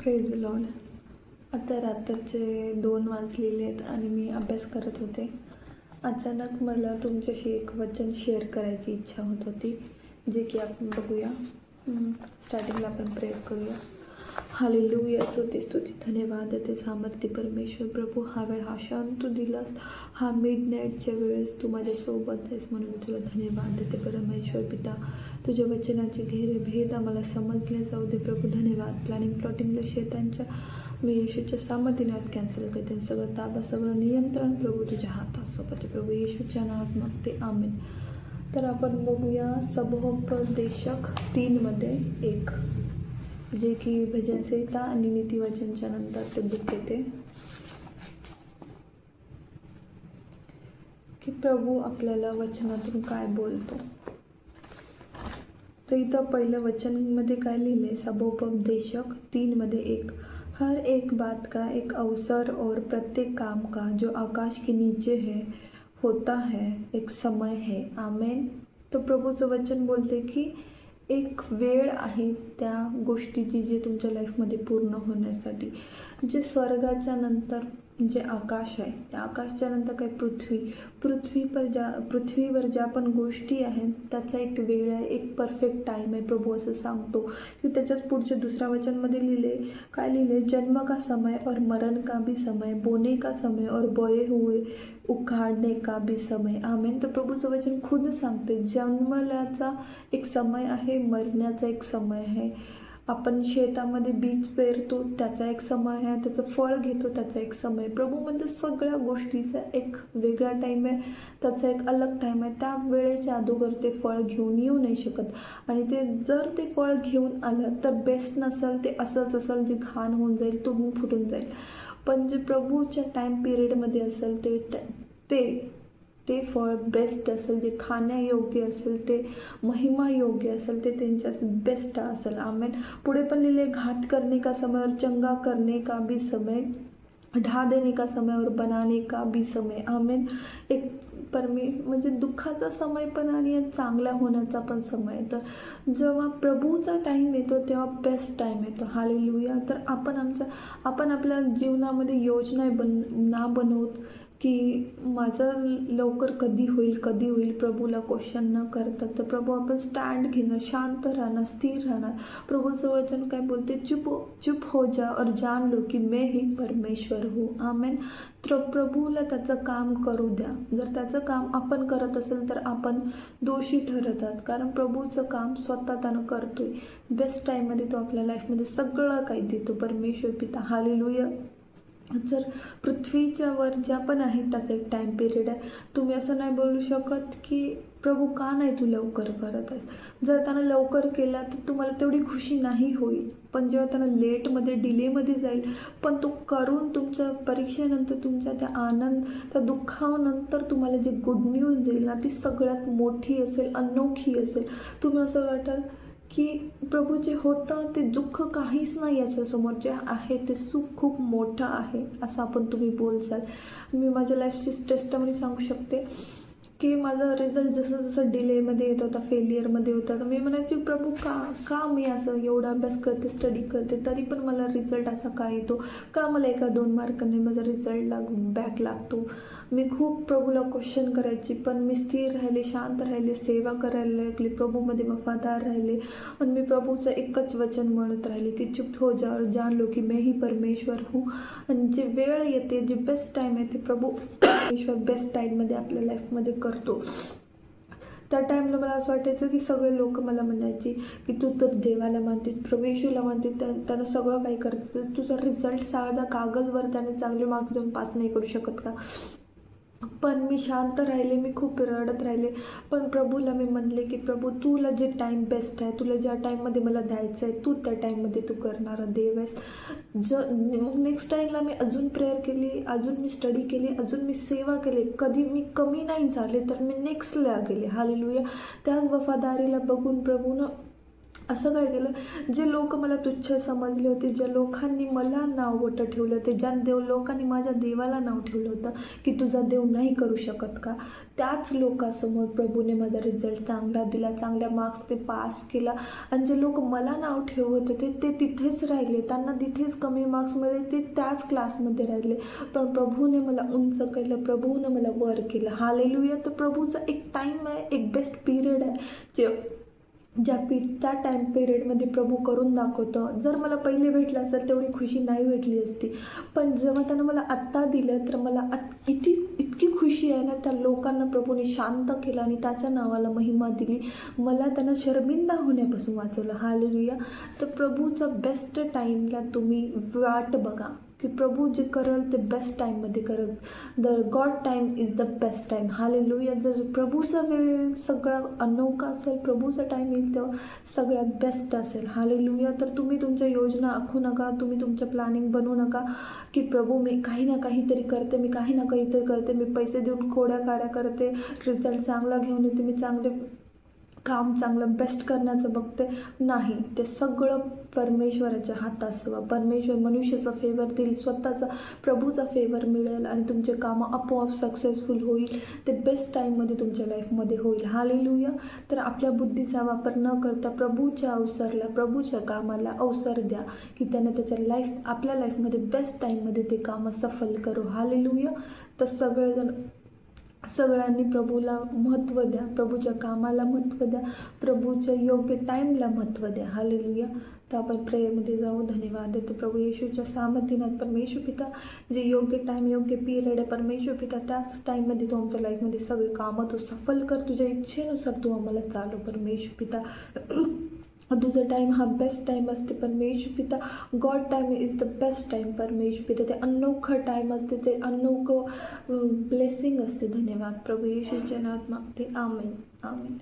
Praise Lord. आता रात्रीचे 2 वाजलेले आहेत आणि मी अभ्यास करत होते. अचानक मला तुमच्याशी एक वचन शेअर करायची इच्छा होत होती, जे की आपण बघूया. स्टार्टिंगला आपण प्रेयर करूया. हालेलुया, स्तुती धन्यवाद ते सामर्थ्य परमेश्वर प्रभू. हा वेळ हा क्षण तू दिलास, हा मिडनाईटच्या वेळेस तू माझ्यासोबत आहेस म्हणून मी तुला धन्यवाद देते परमेश्वर पिता. तुझ्या वचनाचे घेरे भेद आम्हाला समजले जाऊ दे प्रभू. धन्यवाद. प्लॅनिंग प्लॉटिंगला शेतांच्या मी येशूच्या सामर्थ्याने आज कॅन्सल करते. सगळं ताबा, सगळं नियंत्रण प्रभू तुझ्या हातासोबत आहे प्रभू. येशूच्या नावात मागते, आमेन. तर आपण बघूया सभोपदेशक 3मध्ये 1, जे की भजन संहिता आणि नीतिवचनच्या नंतर ते बुक येते, की प्रभू आपल्याला वचनातून काय बोलतो. तर इथं पहिलं वचनमध्ये काय लिहिले, सभोपदेशक 3मध्ये 1, हर एक बात का एक अवसर और प्रत्येक काम का जो आकाश के नीचे है होता है एक समय है, आमेन. तर प्रभूचं वचन बोलते की एक वेळ आहे त्या गोष्टीची जी तुमच्या लाईफमध्ये पूर्ण होण्यासाठी. जे स्वर्गाच्या नंतर जे आकाश आहे, त्या आकाशच्या नंतर काय पृथ्वीवर ज्या पण गोष्टी आहेत त्याचा एक वेळ आहे, एक परफेक्ट टाईम आहे. प्रभू असं सांगतो की त्याच्याच पुढच्या दुसऱ्या वचनमध्ये लिहिले, काय लिहिले, जन्म का समय और मरण का भी समय, बोने का समय और बोए हुए उखाड़ने का भी समय, आमेन. तर प्रभूचं वचन खुद सांगते जन्मल्याचा एक समय आहे, मरण्याचा एक समय आहे. आपण शेतामध्ये बीज पेरतो त्याचा एक समय आहे, त्याचं फळ घेतो त्याचा एक समय. प्रभू म्हणजे सगळ्या गोष्टीचा एक वेगळा टाईम आहे, त्याचा एक अलग टाईम आहे. त्या वेळेच्या अगोदर ते फळ घेऊन येऊ नाही शकत. आणि ते जर ते फळ घेऊन आलं तर बेस्ट नसेल, ते असंच असेल जे घाण होऊन जाईल, तो फुटून जाईल. पण जे प्रभूच्या टाईम पिरियडमध्ये असेल ते फळ बेस्ट असेल, जे खाण्यायोग्य असेल, ते महिमा योग्य असेल, ते त्यांच्या बेस्ट असेल, आमेन. पुढे पण लिहिले, घात करने का समय और चंगा करने का भी समय, ढा देने का समय और बनाने का भी समय, आमेन. एक म्हणजे दुःखाचा समय पण आणि चांगला होण्याचा पण समय. तर जेव्हा प्रभूचा टाईम येतो तेव्हा बेस्ट टाईम येतो. हालेलुया. तर आपण आपल्या जीवनामध्ये योजना ना बनवत की माझं लवकर कधी होईल प्रभूला क्वेश्चन न करतात. तर प्रभू आपण स्टँड घेणं, शांत राहणं, स्थिर राहणार. प्रभूचं वचन काय बोलते, चुप हो जा और जान लो की मैं ही परमेश्वर हूँ, आमेन. तर प्रभूला त्याचं काम करू द्या. जर त्याचं काम आपण करत असेल तर आपण दोषी ठरतात, कारण प्रभूचं काम स्वतः त्यानं करतोय. बेस्ट टाईममध्ये तो आपल्या लाईफमध्ये सगळं काही देतो परमेश्वर पिता. हालेलुया. जर पृथ्वीच्या वर ज्या पण आहेत त्याचा एक टाईम पिरियड आहे. तुम्ही असं नाही बोलू शकत की प्रभू का नाही तू लवकर करत आहेस. जर त्यानं लवकर केला तर तुम्हाला तेवढी खुशी नाही होईल, पण जेव्हा त्यानं लेटमध्ये डिलेमध्ये जाईल पण तो करून तुमच्या परीक्षेनंतर तुमच्या त्या दुःखानंतर तुम्हाला जे गुड न्यूज देईल ना, ती सगळ्यात मोठी असेल, अनोखी असेल. तुम्ही असं वाटाल की प्रभू जे होतं ते दुःख काहीच नाही असेल, समोर जे आहे ते सुख खूप मोठं आहे असं तुम्ही बोलसाल. मी माझ्या लाईफची टेस्टमनी सांगू शकते की माझा रिझल्ट जसं डिलेमध्ये येत होता, फेलियरमध्ये होता, तर मी म्हणायची प्रभू का मी असं एवढा अभ्यास करते, स्टडी करते, तरी पण मला रिझल्ट असा का येतो, का मला 1-2 मार्कांनी माझा रिझल्ट बॅक लागतो. मी खूप प्रभूला क्वेश्चन करायची, पण मी स्थिर राहिले, शांत राहिले, सेवा करायला लागली, प्रभूमध्ये वफादार राहिले. आणि मी प्रभूचं एकच वचन म्हणत राहिले की चुप हो जा और जान लो की मैं ही परमेश्वर हूँ. आणि जे वेळ येते, जे बेस्ट टाईम आहे, ते प्रभू परमेश्वर बेस्ट टाईममध्ये आपल्या लाईफमध्ये करतो. त्या टाईमला मला असं वाटायचं की सगळे लोक मला म्हणायचे की तू तर देवाला मानते, प्रभू येशूला मानते, त्यानं सगळं काही करतं, तुझा रिझल्ट साधा कागदवर त्याने चांगले मार्क्स देऊन पास नाही करू शकत का. पण मी शांत राहिले, मी खूप रडत राहिले. पण प्रभूला मी म्हणले की प्रभू तुला जे टाईम बेस्ट आहे, तुला ज्या टाईममध्ये मला द्यायचं आहे, तू त्या टाईममध्ये तू करणारा देव आहेस. मग नेक्स्ट टाईमला मी अजून प्रेयर केली, अजून मी स्टडी केली, अजून मी सेवा केली. कधी मी कमी नाही झाले तर मी नेक्स्टला गेले. हालेलुया. त्याच वफादारीला बघून प्रभूनं असं काय केलं, जे लोक मला तुच्छ समजले होते, ज्या लोकांनी मला नाव मोठं ठेवलं होते, ज्या लोकांनी माझ्या देवाला नाव ठेवलं होतं की तुझा देव नाही करू शकत का, त्याच लोकांसमोर प्रभूने माझा रिझल्ट चांगला दिला, चांगल्या मार्क्सने पास केला. आणि जे लोक मला नाव ठेवत होते ते तिथेच राहिले, त्यांना तिथेच कमी मार्क्स मिळाले, ते त्याच क्लासमध्ये राहिले. पण प्रभूने मला उंच केलं, प्रभूने मला वर केलं. हालेलुया. तर प्रभूचा एक टाईम आहे, एक बेस्ट पिरियड आहे, जे त्या टाईम पिरियडमध्ये प्रभू करून दाखवतं. जर मला पहिले भेटलं असेल तेवढी खुशी नाही भेटली असती, पण जेव्हा त्यानं मला आत्ता दिलं तर मला इतकी खुशी आहे ना. त्या लोकांना प्रभूने शांत केलं आणि त्याच्या नावाला महिमा दिली. मला त्यांना शर्मिंदा होण्यापासून वाचवलं. हालेलुया. तर प्रभूचा बेस्ट टाईमला तुम्ही वाट बघा की प्रभू जे करेल ते बेस्ट टाईममध्ये करेल. The God time is the best time. Hallelujah. जर प्रभूचा वेळ येईल सगळं अनोखा असेल, प्रभूचा टाईम येईल तेव्हा सगळ्यात बेस्ट असेल. हालेलुया. तर तुम्ही तुमच्या योजना आखू नका, तुम्ही तुमचं प्लॅनिंग बनवू नका की प्रभू मी काही ना काहीतरी करते, मी काही ना काहीतरी करते, मी पैसे देऊन खोड्या काड्या करते, रिझल्ट चांगला घेऊन येते, मी काम चांगलं बेस्ट करण्याचं बघते. नाही, ते सगळं परमेश्वराच्या हातात सेवा. परमेश्वर मनुष्याचा फेवर देईल, स्वतःचा प्रभूचा फेवर मिळेल आणि तुमचे कामं आपोआप सक्सेसफुल होईल. ते बेस्ट टाईममध्ये तुमच्या लाईफमध्ये होईल. हालेलुया. तर आपल्या बुद्धीचा वापर न करता प्रभूच्या अवसरला, प्रभूच्या कामाला अवसर द्या की त्यानं त्याच्या आपल्या लाईफमध्ये बेस्ट टाईममध्ये ते कामं सफल करू. हालेलुया. तर सगळ्यांनी प्रभूला महत्त्व द्या, प्रभूच्या कामाला महत्त्व द्या, प्रभूच्या योग्य टाईमला महत्त्व द्या. हालेलुया. तर आपण प्रेयरमध्ये जाऊ. धन्यवाद देतो प्रभू येशूच्या सामर्थ्यात. परमेश्वर पिता, जे योग्य टाईम, योग्य पिरियड आहे परमेश्वर पिता, त्याच टाईममध्ये तू आमच्या लाईफमध्ये सगळे कामं तू सफल कर. तुझ्या इच्छेनुसार तू आम्हाला चालव परमेश्वर पिता. तुझा टाईम हा बेस्ट टाईम असते परमेश्वर पिता. God time is the best time परमेश्वर पिता. ते अनोखं टाईम असते, ते अनोखं ब्लेसिंग असते. धन्यवाद प्रभू येशूच्या नावात मागते. आमेन. आमेन.